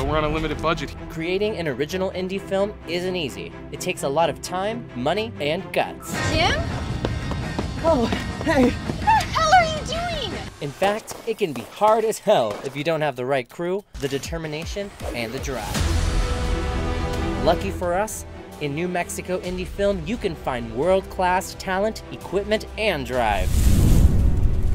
but we're on a limited budget. Creating an original indie film isn't easy. It takes a lot of time, money, and guts. Jim? Oh, hey! What the hell are you doing? In fact, it can be hard as hell if you don't have the right crew, the determination, and the drive. Lucky for us, in New Mexico indie film, you can find world-class talent, equipment, and drive.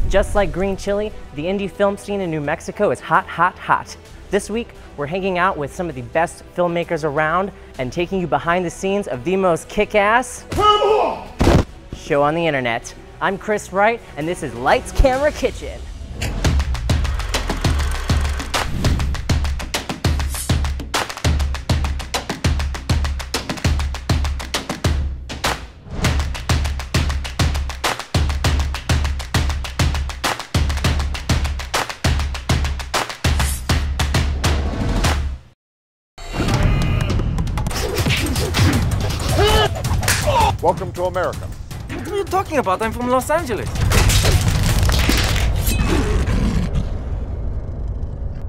Just like Green Chile, the indie film scene in New Mexico is hot, hot, hot. This week, we're hanging out with some of the best filmmakers around and taking you behind the scenes of the most kick-ass show on the internet. I'm Chris Wright, and this is Lights, Camera, Kitchen. Welcome to America. What are you talking about? I'm from Los Angeles.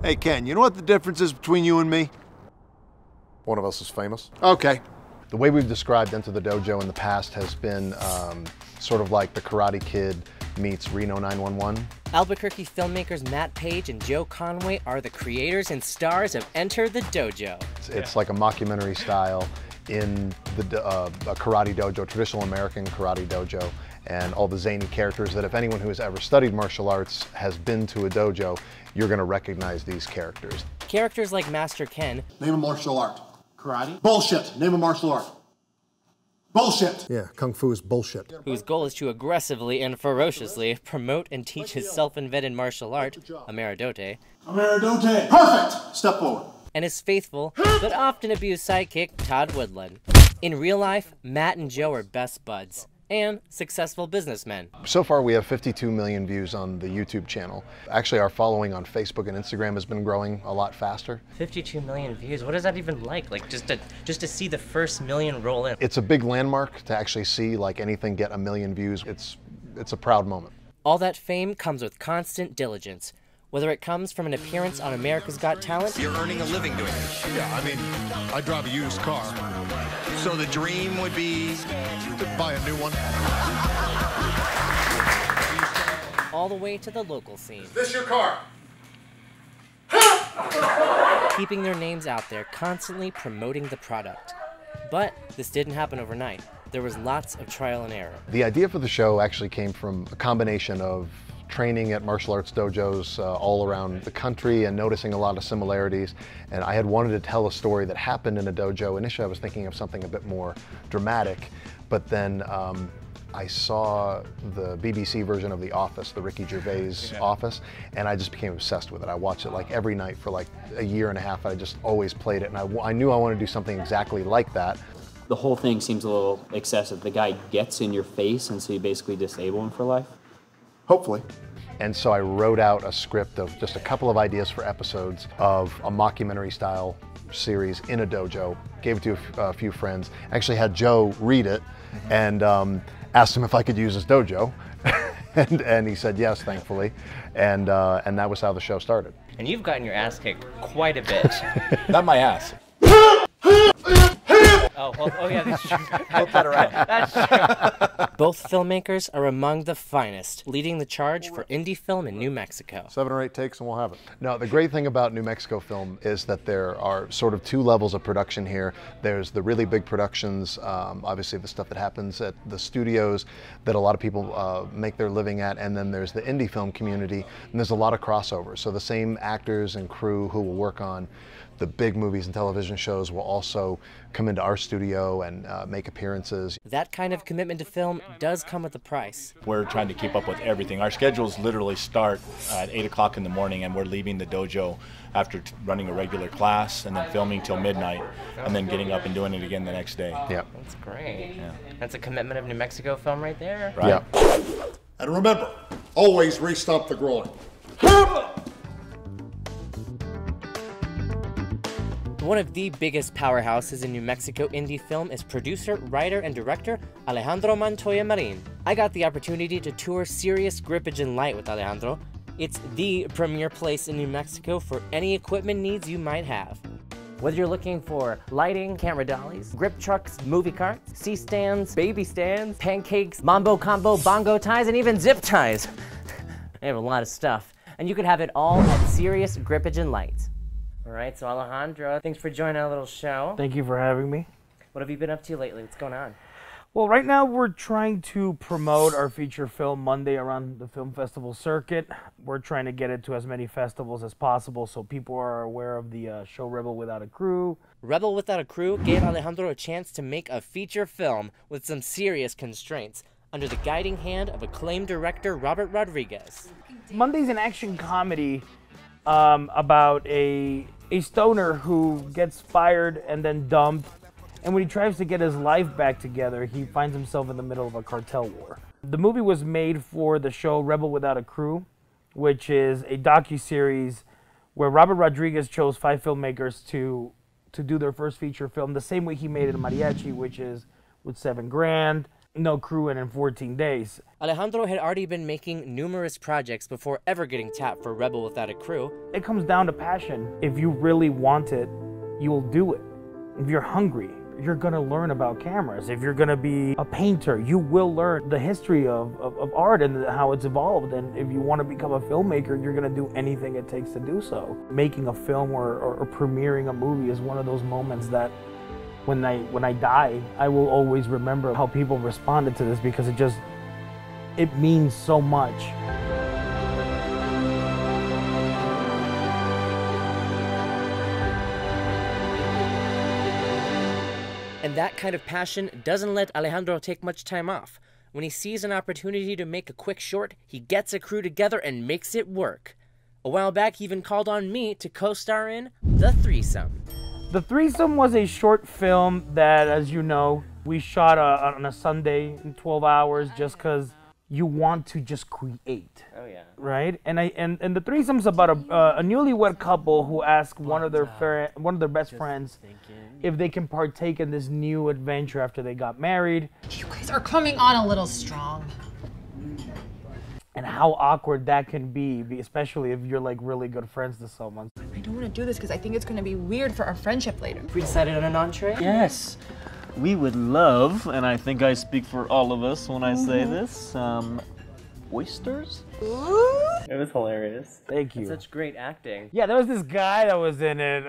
Hey, Ken, you know what the difference is between you and me? One of us is famous. Okay. The way we've described Enter the Dojo in the past has been sort of like the Karate Kid meets Reno 911. Albuquerque filmmakers Matt Page and Joe Conway are the creators and stars of Enter the Dojo. It's like a mockumentary style in the a karate dojo, traditional American karate dojo, and all the zany characters that if anyone who has ever studied martial arts has been to a dojo, you're gonna recognize these characters. Characters like Master Ken. Name a martial art. Karate? Bullshit. Name a martial art. Bullshit. Yeah, Kung Fu is bullshit. Whose goal is to aggressively and ferociously promote and teach his self-invented martial art, Amaradote. Amaradote. Perfect. Step forward. And his faithful, but often abused sidekick, Todd Woodland. In real life, Matt and Joe are best buds and successful businessmen. So far we have 52 million views on the YouTube channel. Actually, our following on Facebook and Instagram has been growing a lot faster. 52 million views, what is that even like? Like just to see the first million roll in. It's a big landmark to actually see like anything get 1 million views. It's a proud moment. All that fame comes with constant diligence. Whether it comes from an appearance on America's Got Talent. You're earning a living doing it. Yeah, I mean, I drive a used car. So the dream would be to buy a new one. All the way to the local scene. Is this your car? Keeping their names out there, constantly promoting the product. But this didn't happen overnight. There was lots of trial and error. The idea for the show actually came from a combination of training at martial arts dojos all around the country and noticing a lot of similarities. And I had wanted to tell a story that happened in a dojo. Initially, I was thinking of something a bit more dramatic, but then I saw the BBC version of The Office, the Ricky Gervais Office, and I just became obsessed with it. I watched it like every night for like a year and a half. I just always played it, and I knew I wanted to do something exactly like that. The whole thing seems a little excessive. The guy gets in your face, and so you basically disable him for life? Hopefully. And so I wrote out a script of just a couple of ideas for episodes of a mockumentary style series in a dojo, gave it to a few friends, actually had Joe read it and asked him if I could use his dojo. and he said yes, thankfully. And that was how the show started. And you've gotten your ass kicked quite a bit. Not my ass. Oh, well, oh yeah, that's true. Flip that around. That's true. Both filmmakers are among the finest, leading the charge for indie film in New Mexico. 7 or 8 takes and we'll have it. No, the great thing about New Mexico film is that there are sort of 2 levels of production here. There's the really big productions, obviously the stuff that happens at the studios that a lot of people make their living at, and then there's the indie film community, and there's a lot of crossover. So the same actors and crew who will work on the big movies and television shows will also come into our studio and make appearances. That kind of commitment to film does come with a price. We're trying to keep up with everything. Our schedules literally start at 8 o'clock in the morning, and we're leaving the dojo after running a regular class and then filming till midnight and then getting up and doing it again the next day. Yeah. That's great. Yeah. That's a commitment of New Mexico film right there. Right. Yeah. And remember, always re-stomp the groin. One of the biggest powerhouses in New Mexico indie film is producer, writer, and director Alejandro Montoya Marin. I got the opportunity to tour Serious Grippage and Light with Alejandro. It's the premier place in New Mexico for any equipment needs you might have. Whether you're looking for lighting, camera dollies, grip trucks, movie carts, C-stands, baby stands, pancakes, mambo combo, bongo ties, and even zip ties. I have a lot of stuff. And you could have it all at Serious Grippage and Light. All right, so Alejandro, thanks for joining our little show. Thank you for having me. What have you been up to lately? What's going on? Well, right now we're trying to promote our feature film Monday around the film festival circuit. We're trying to get it to as many festivals as possible so people are aware of the show Rebel Without a Crew. Rebel Without a Crew gave Alejandro a chance to make a feature film with some serious constraints under the guiding hand of acclaimed director Robert Rodriguez. Monday's an action comedy about a stoner who gets fired and then dumped. And when he tries to get his life back together, he finds himself in the middle of a cartel war. The movie was made for the show Rebel Without a Crew, which is a docuseries where Robert Rodriguez chose 5 filmmakers to do their first feature film the same way he made it in Mariachi, which is with $7 grand, no crew, and in 14 days. Alejandro had already been making numerous projects before ever getting tapped for Rebel Without a Crew. It comes down to passion. If you really want it, you will do it. If you're hungry, you're gonna learn about cameras. If you're gonna be a painter, you will learn the history of art and how it's evolved. And if you wanna become a filmmaker, you're gonna do anything it takes to do so. Making a film or premiering a movie is one of those moments that when I die, I will always remember how people responded to this because it means so much. And that kind of passion doesn't let Alejandro take much time off. When he sees an opportunity to make a quick short, he gets a crew together and makes it work. A while back, he even called on me to co-star in The Threesome. The Threesome was a short film that, as you know, we shot on a Sunday in 12 hours just because you want to just create. Oh yeah. Right? And The Threesome's about a newlywed couple who ask one of their best friends if they can partake in this new adventure after they got married. You guys are coming on a little strong. And how awkward that can be, especially if you're like really good friends to someone. I don't want to do this because I think it's going to be weird for our friendship later. We decided on an entree? Yes. We would love, and I think I speak for all of us when I say this, oysters? It was hilarious. Thank you. Such great acting. Yeah, there was this guy that was in it.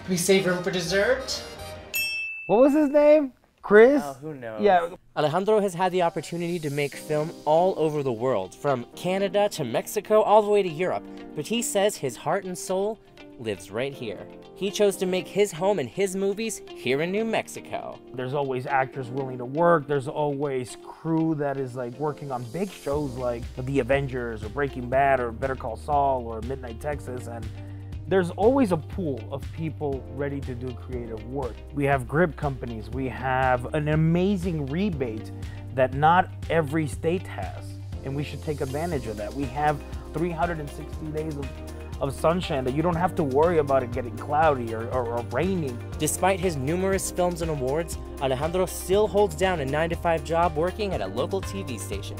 We save room for dessert? What was his name? Chris? Oh, who knows? Yeah. Alejandro has had the opportunity to make film all over the world, from Canada to Mexico, all the way to Europe. But he says his heart and soul lives right here. He chose to make his home and his movies here in New Mexico. There's always actors willing to work. There's always crew that is like working on big shows like The Avengers or Breaking Bad or Better Call Saul or Midnight Texas. And there's always a pool of people ready to do creative work. We have grip companies. We have an amazing rebate that not every state has. And we should take advantage of that. We have 360 days of sunshine that you don't have to worry about it getting cloudy or raining. Despite his numerous films and awards, Alejandro still holds down a 9-to-5 job working at a local TV station.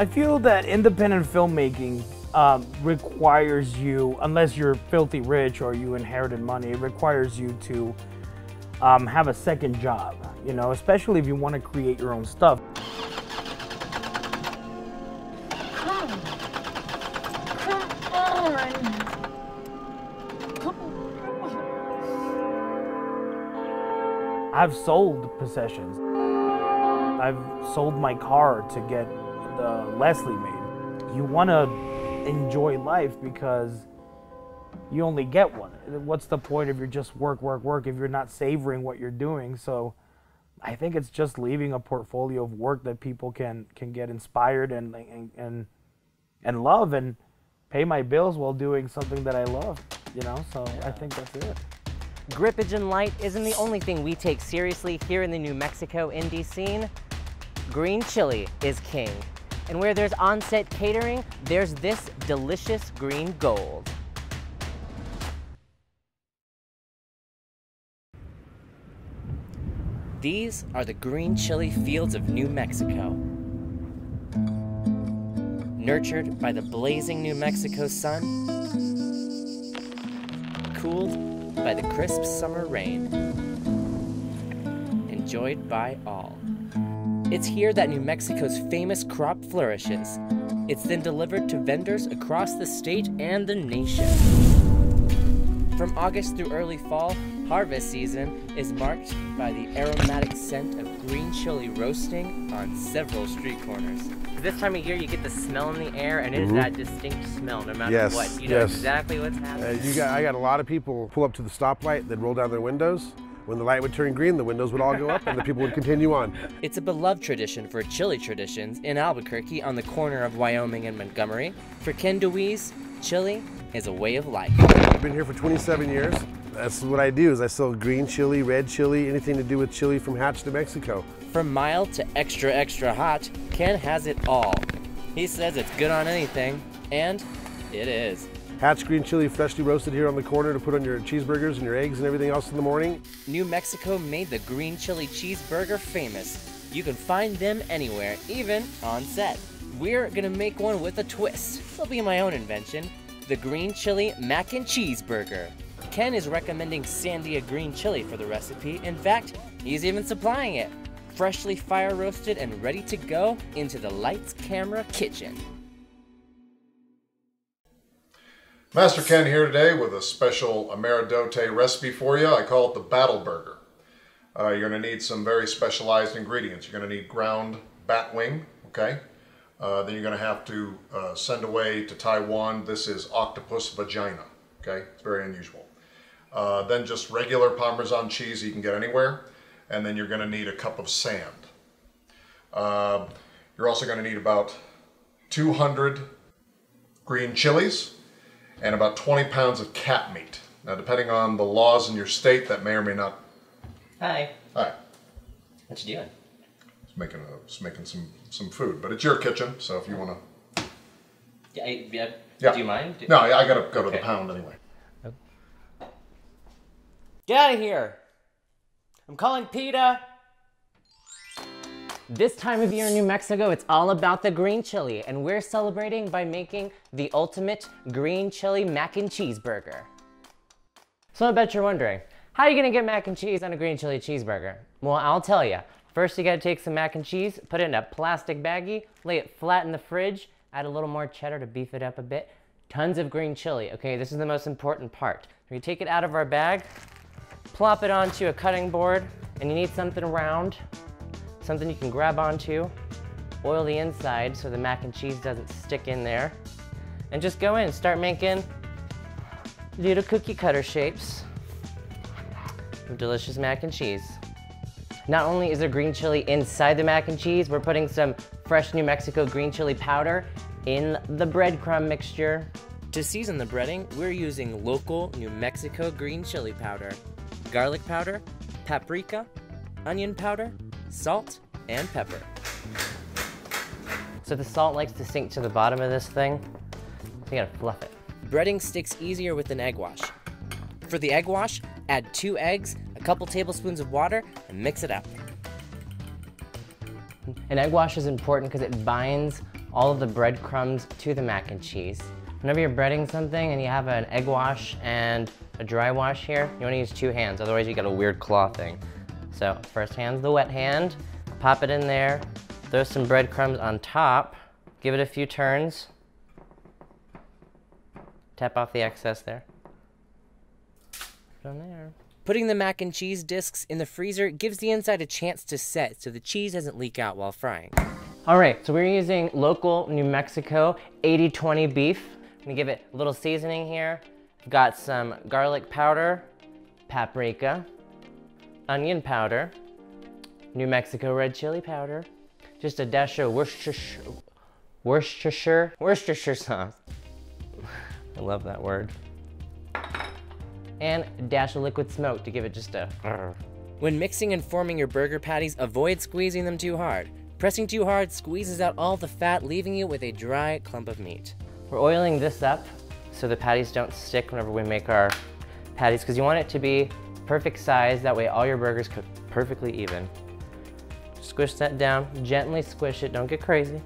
I feel that independent filmmaking requires you, unless you're filthy rich or you inherited money, it requires you to have a second job, you know, especially if you want to create your own stuff. I've sold possessions. I've sold my car to get the Leslie made. You want to enjoy life because you only get one. What's the point if you're just work if you're not savoring what you're doing? So I think it's just leaving a portfolio of work that people can get inspired and love and pay my bills while doing something that I love, you know? So I think that's it. Grippage and light isn't the only thing we take seriously here in the New Mexico indie scene. Green Chile is king. And where there's on-set catering, there's this delicious green gold. These are the green chili fields of New Mexico. Nurtured by the blazing New Mexico sun, cooled by the crisp summer rain. Enjoyed by all. It's here that New Mexico's famous crop flourishes. It's then delivered to vendors across the state and the nation. From August through early fall, harvest season is marked by the aromatic scent of green chili roasting on several street corners. This time of year, you get the smell in the air, and it is that distinct smell, no matter what. You know exactly what's happening. I got a lot of people pull up to the stoplight, they'd roll down their windows. When the light would turn green, the windows would all go up, and the people would continue on. It's a beloved tradition for Chile Traditions in Albuquerque on the corner of Wyoming and Montgomery. For Ken DeWees, chili is a way of life. I've been here for 27 years. That's what I do, is I sell green chili, red chili, anything to do with chili from Hatch to Mexico. From mild to extra, extra hot, Ken has it all. He says it's good on anything, and it is. Hatch green chili freshly roasted here on the corner to put on your cheeseburgers and your eggs and everything else in the morning. New Mexico made the green chili cheeseburger famous. You can find them anywhere, even on set. We're gonna make one with a twist. It'll be my own invention, the green chili mac and cheese burger. Ken is recommending Sandia green chili for the recipe. In fact, he's even supplying it. Freshly fire roasted and ready to go into the lights, camera, kitchen. Master Ken here today with a special Ameridote recipe for you. I call it the Battle Burger. You're going to need some very specialized ingredients. You're going to need ground bat wing, okay? Then you're going to have to send away to Taiwan. This is octopus vagina, okay? It's very unusual. Then just regular Parmesan cheese you can get anywhere. And then you're going to need a cup of sand. You're also going to need about 200 green chilies and about 20 pounds of cat meat. Now, depending on the laws in your state, that may or may not. Hi. Hi. What you doing? Just making some food, but it's your kitchen, so if you want to. Yeah. Do you mind? No, I gotta go to the pound anyway. Get out of here! I'm calling PETA! This time of year in New Mexico, it's all about the green chili, and we're celebrating by making the ultimate green chili mac and cheese burger. So I bet you're wondering, how are you gonna get mac and cheese on a green chili cheeseburger? Well, I'll tell you. First, you gotta take some mac and cheese, put it in a plastic baggie, lay it flat in the fridge, add a little more cheddar to beef it up a bit. Tons of green chili. Okay, this is the most important part. We take it out of our bag, plop it onto a cutting board, and you need something round, something you can grab onto, oil the inside so the mac and cheese doesn't stick in there, and just go in and start making little cookie cutter shapes of delicious mac and cheese. Not only is there green chili inside the mac and cheese, we're putting some fresh New Mexico green chili powder in the breadcrumb mixture. To season the breading, we're using local New Mexico green chili powder, garlic powder, paprika, onion powder, salt, and pepper. So the salt likes to sink to the bottom of this thing, so you gotta fluff it. Breading sticks easier with an egg wash. For the egg wash, add 2 eggs, a couple tablespoons of water, and mix it up. An egg wash is important because it binds all of the breadcrumbs to the mac and cheese. Whenever you're breading something and you have an egg wash and a dry wash here, you want to use 2 hands, otherwise you get a weird claw thing. So first hand's the wet hand, pop it in there, throw some breadcrumbs on top, give it a few turns, tap off the excess there. Put on there. Putting the mac and cheese discs in the freezer gives the inside a chance to set so the cheese doesn't leak out while frying. All right, so we're using local New Mexico 80/20 beef. I'm gonna give it a little seasoning here. I've got some garlic powder, paprika, onion powder, New Mexico red chili powder, just a dash of Worcestershire sauce. I love that word. And a dash of liquid smoke to give it just a. When mixing and forming your burger patties, avoid squeezing them too hard. Pressing too hard squeezes out all the fat, leaving you with a dry clump of meat. We're oiling this up so the patties don't stick whenever we make our patties, because you want it to be perfect size, that way all your burgers cook perfectly even. Squish that down, gently squish it, don't get crazy.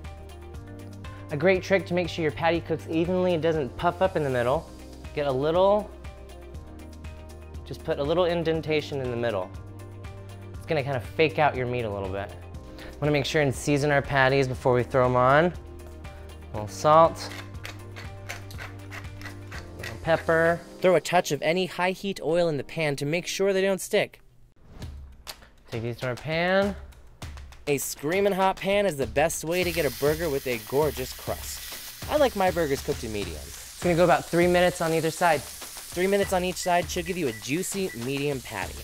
A great trick to make sure your patty cooks evenly and doesn't puff up in the middle, get a little just put a little indentation in the middle. It's gonna kind of fake out your meat a little bit. Wanna make sure and season our patties before we throw them on. A little salt, a little pepper. Throw a touch of any high heat oil in the pan to make sure they don't stick. Take these to our pan. A screaming hot pan is the best way to get a burger with a gorgeous crust. I like my burgers cooked in medium. It's gonna go about 3 minutes on either side. 3 minutes on each side should give you a juicy medium patty.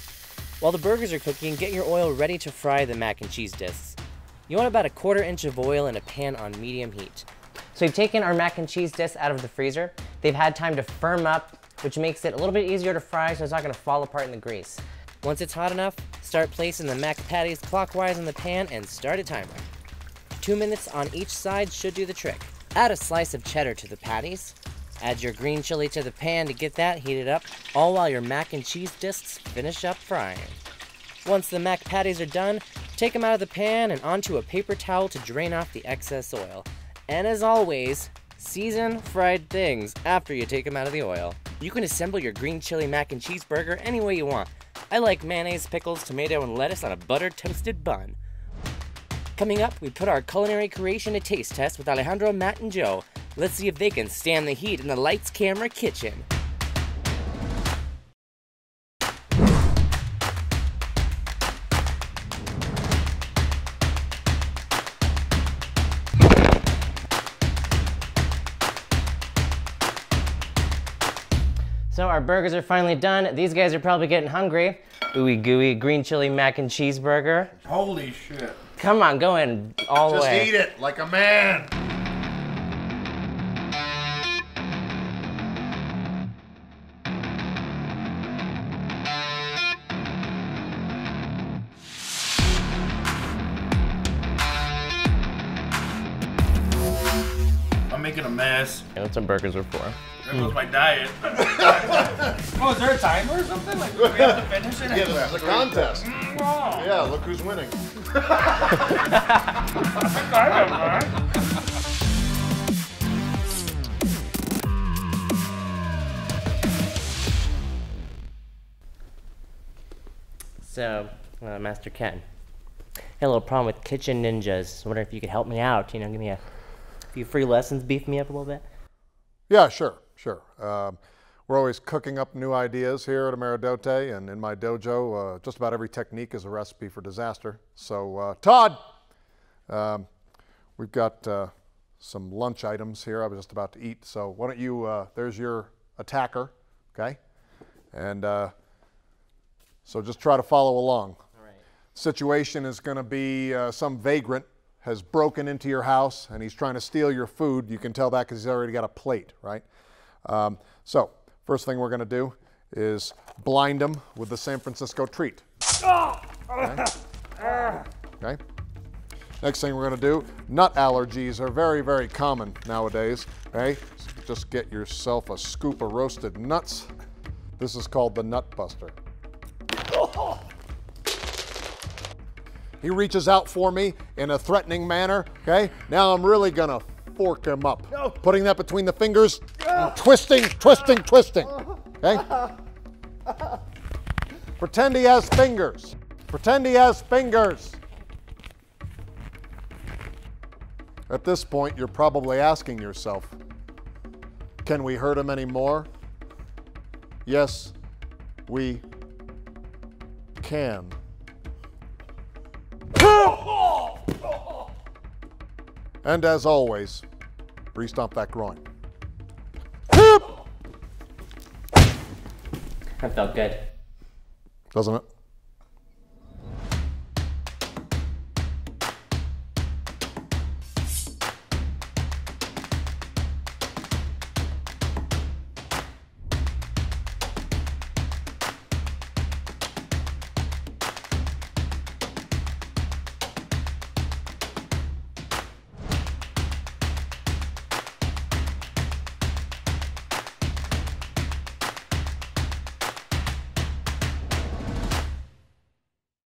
While the burgers are cooking, get your oil ready to fry the mac and cheese discs. You want about a 1/4 inch of oil in a pan on medium heat. So we've taken our mac and cheese discs out of the freezer. They've had time to firm up, which makes it a little bit easier to fry so it's not gonna fall apart in the grease. Once it's hot enough, start placing the mac patties clockwise in the pan and start a timer. 2 minutes on each side should do the trick. Add a slice of cheddar to the patties. Add your green chili to the pan to get that heated up, all while your mac and cheese discs finish up frying. Once the mac patties are done, take them out of the pan and onto a paper towel to drain off the excess oil. And as always, season fried things after you take them out of the oil. You can assemble your green chili mac and cheese burger any way you want. I like mayonnaise, pickles, tomato, and lettuce on a buttered toasted bun. Coming up, we put our culinary creation to taste test with Alejandro, Matt, and Joe. Let's see if they can stand the heat in the lights, camera, kitchen. So our burgers are finally done. These guys are probably getting hungry. Ooey gooey green chili mac and cheeseburger. Holy shit. Come on, go in all the way. Just eat it like a man. I'm making a mess. Yeah, that's what burgers are for. There goes my diet. Oh, is there a timer or something? Like, we have to finish it? Yeah, this is a contest. Wow. Yeah, look who's winning. So, Master Ken, I had a little problem with kitchen ninjas. I wonder if you could help me out, you know, give me a few free lessons, beef me up a little bit. Yeah, sure. We're always cooking up new ideas here at Ameridote, and in my dojo, just about every technique is a recipe for disaster. So, Todd, we've got some lunch items here I was just about to eat. So why don't you, there's your attacker, okay? And so just try to follow along. All right. Situation is going to be some vagrant has broken into your house and he's trying to steal your food. You can tell that because he's already got a plate, right? So first thing we're going to do is blind him with the San Francisco treat. Okay? Okay. Next thing we're going to do, nut allergies are very, very common nowadays. Okay? So just get yourself a scoop of roasted nuts. This is called the Nut Buster. He reaches out for me in a threatening manner, okay? Now I'm really gonna fork him up. No. Putting that between the fingers, twisting, okay? Pretend he has fingers. Pretend he has fingers. At this point, you're probably asking yourself, can we hurt him anymore? Yes, we can. And as always, re-stomp that groin. That felt good. Doesn't it?